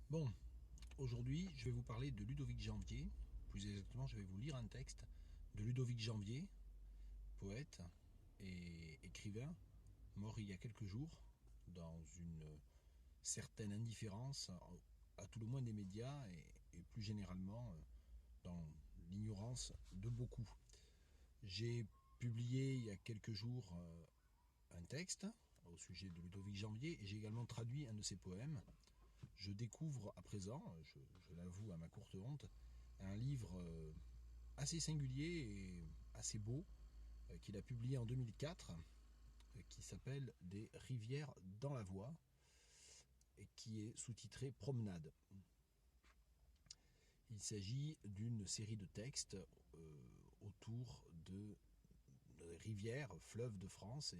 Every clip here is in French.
Bon, aujourd'hui je vais vous parler de Ludovic Janvier. Plus exactement, je vais vous lire un texte de Ludovic Janvier, poète et écrivain, mort il y a quelques jours, dans une certaine indifférence, à tout le moins des médias et plus généralement dans l'ignorance de beaucoup. J'ai publié il y a quelques jours un texte au sujet de Ludovic Janvier et j'ai également traduit un de ses poèmes. Je découvre à présent, je l'avoue à ma courte honte, un livre assez singulier et assez beau qu'il a publié en 2004 qui s'appelle Des rivières dans la voie et qui est sous-titré Promenade. Il s'agit d'une série de textes autour de rivières, fleuves de France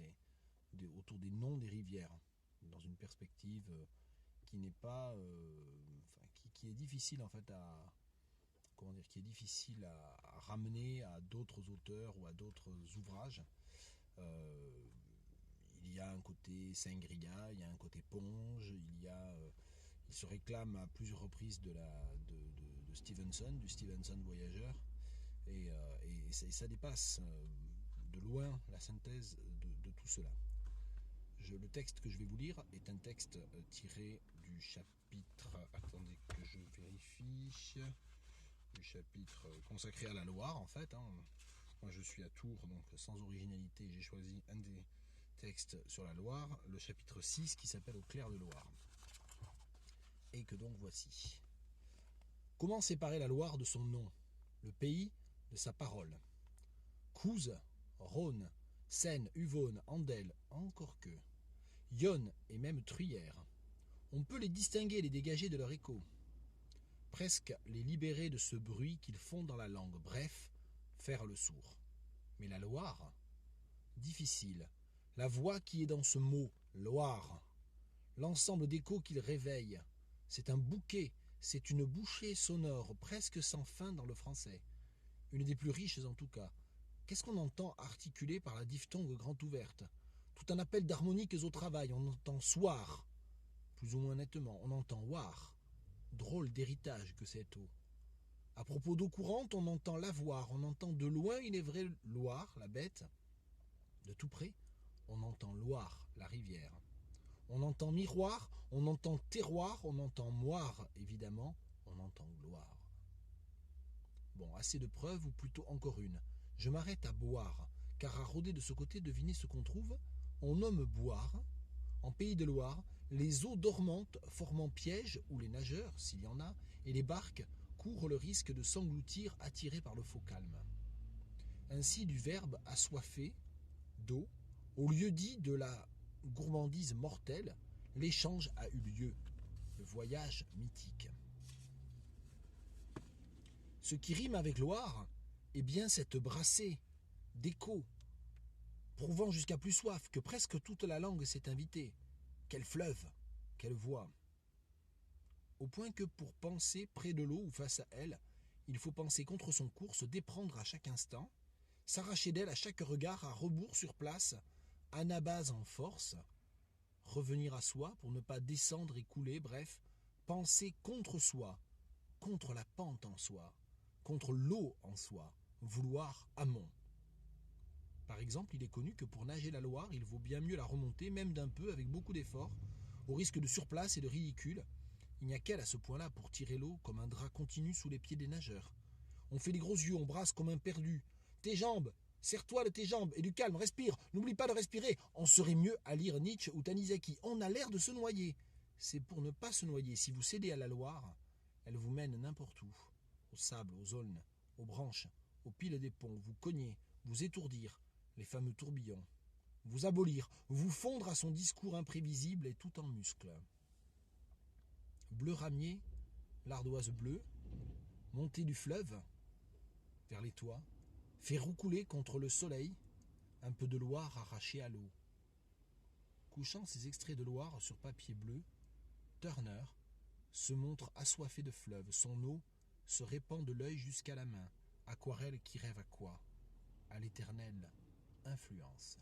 et autour des noms des rivières, dans une perspective qui n'est pas, qui est difficile en fait à, comment dire, qui est difficile à ramener à d'autres auteurs ou à d'autres ouvrages. Euh, il y a un côté Saint-Gria, il y a un côté Ponge, il se réclame à plusieurs reprises de Stevenson, du Stevenson voyageur, et ça dépasse de loin la synthèse de tout cela. Le texte que je vais vous lire est un texte tiré du chapitre, attendez que je vérifie, du chapitre consacré à la Loire en fait. Moi je suis à Tours, donc sans originalité, j'ai choisi un des textes sur la Loire, le chapitre 6 qui s'appelle Au clair de Loire. Et que donc voici. Comment séparer la Loire de son nom, le pays de sa parole? Couze, Rhône, Seine, Uvonne, Andelle, encore que. Yonne et même Truyère. On peut les distinguer et les dégager de leur écho. Presque les libérer de ce bruit qu'ils font dans la langue, bref, faire le sourd. Mais la Loire, difficile. La voix qui est dans ce mot, Loire, l'ensemble d'échos qu'il réveille, c'est un bouquet, c'est une bouchée sonore presque sans fin dans le français. Une des plus riches en tout cas. Qu'est-ce qu'on entend articulé par la diphtongue grande ouverte? Tout un appel d'harmoniques au travail, on entend soir, plus ou moins nettement, on entend war. Drôle d'héritage que cette eau. À propos d'eau courante, on entend lavoir, on entend de loin, il est vrai, Loire, la bête. De tout près, on entend Loire, la rivière. On entend miroir, on entend terroir, on entend moire, évidemment, on entend gloire. Bon, assez de preuves, ou plutôt encore une. Je m'arrête à boire, car à rôder de ce côté, devinez ce qu'on trouve. On nomme boire, en Pays de Loire, les eaux dormantes formant piège où les nageurs, s'il y en a, et les barques courent le risque de s'engloutir attirés par le faux calme. Ainsi du verbe assoiffé, d'eau, au lieu dit de la gourmandise mortelle, l'échange a eu lieu, le voyage mythique. Ce qui rime avec Loire est bien cette brassée d'écho, prouvant jusqu'à plus soif que presque toute la langue s'est invitée. Quel fleuve, quelle voix. Au point que pour penser près de l'eau ou face à elle, il faut penser contre son cours, se déprendre à chaque instant, s'arracher d'elle à chaque regard à rebours sur place, anabase en force, revenir à soi pour ne pas descendre et couler, bref, penser contre soi, contre la pente en soi, contre l'eau en soi, vouloir amont. Par exemple, il est connu que pour nager la Loire, il vaut bien mieux la remonter, même d'un peu, avec beaucoup d'efforts, au risque de surplace et de ridicule. Il n'y a qu'elle à ce point-là pour tirer l'eau comme un drap continu sous les pieds des nageurs. On fait les gros yeux, on brasse comme un perdu. Tes jambes, serre-toi de tes jambes et du calme, respire, n'oublie pas de respirer. On serait mieux à lire Nietzsche ou Tanizaki. On a l'air de se noyer. C'est pour ne pas se noyer. Si vous cédez à la Loire, elle vous mène n'importe où. Au sable, aux aulnes, aux branches, aux piles des ponts, vous cogner, vous étourdir, les fameux tourbillons. Vous abolir, vous fondre à son discours imprévisible et tout en muscles. Bleu ramier, l'ardoise bleue, montée du fleuve vers les toits, fait roucouler contre le soleil un peu de Loire arrachée à l'eau. Couchant ses extraits de Loire sur papier bleu, Turner se montre assoiffé de fleuve. Son eau se répand de l'œil jusqu'à la main. Aquarelle qui rêve à quoi? À l'éternelle influence.